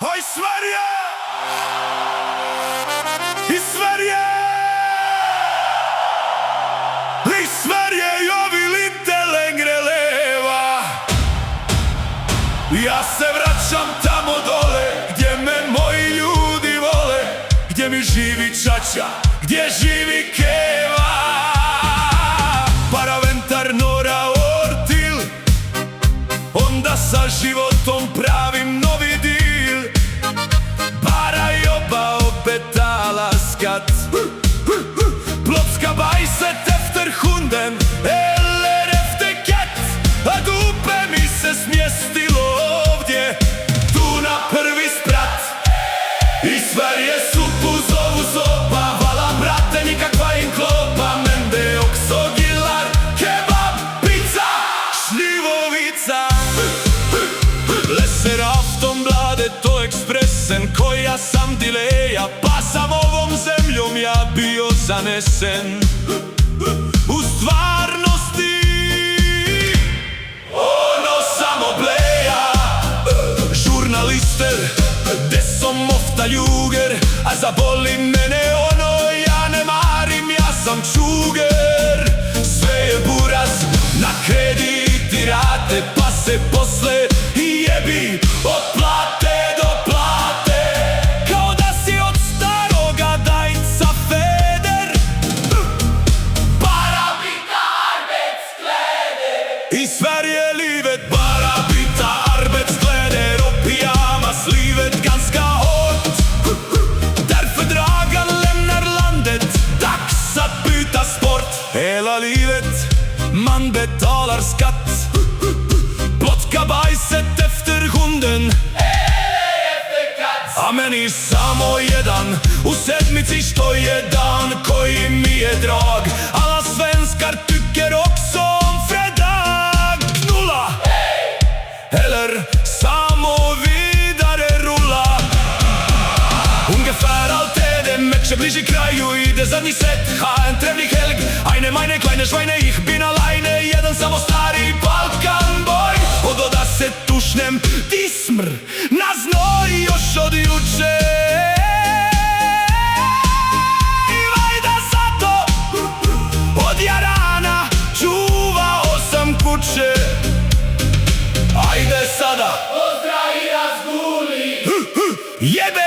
Oj Sverige! I Sverige! I Sverige jag vill inte längre leva. Ja se vraćam tamo dole gdje me moji ljudi vole, gdje mi živi čača, gdje živi keva. Paraventar Nora Ortil, onda sa životom pravim novi dil. Bara jobba och betala skatt. Plotska bajset efter hunden eller efter katt. A dupe mi se smjestilo ovdje, tu na prvi sprat. I Sverige supu zovu sopa, vala brate nikakva im klopa. Men det är också gillar kebab, pizza, šljivovica. Läser Aftonbladet och Expressen, koja sam dileja, pa sam ovom zemljom ja bio zanesen. U stvarnosti ono samo bleja. Žurnalister, de som ofta ljuger, a zaboli mene ono, ja ne marim, ja sam čuger. Sve je buraz na kredit i rate, pa se posle jebi od plate do plate. Kao da si od staroga dajca Feder. Bara byta arbetskläder. I Sverige livet bara byta arbetskläder och pyjamaslivet ganska hårt. Därför dragan lämnar landet, dags att byta sport. Hela livet man betalar skatt. Plotka bajset efter hunden eller efter katt. A meni samo jedan u sedmici što je dan koji mi je drag. Alla svenskar tycker också om fredag. Knulla eller samo vidare rulla. Ungefär allt är det mycket bliži kraju i det zadnji set. Ha en trevlig helg, eine meine kleine Schweine, ich bin alleine, jedan samo stari Balkan boy. Och då da se tušnem ti smr na znoj još od juče. I vajda zato od jarana čuvao sam kuće. Ajde sada pozdrav i razguli. Jebe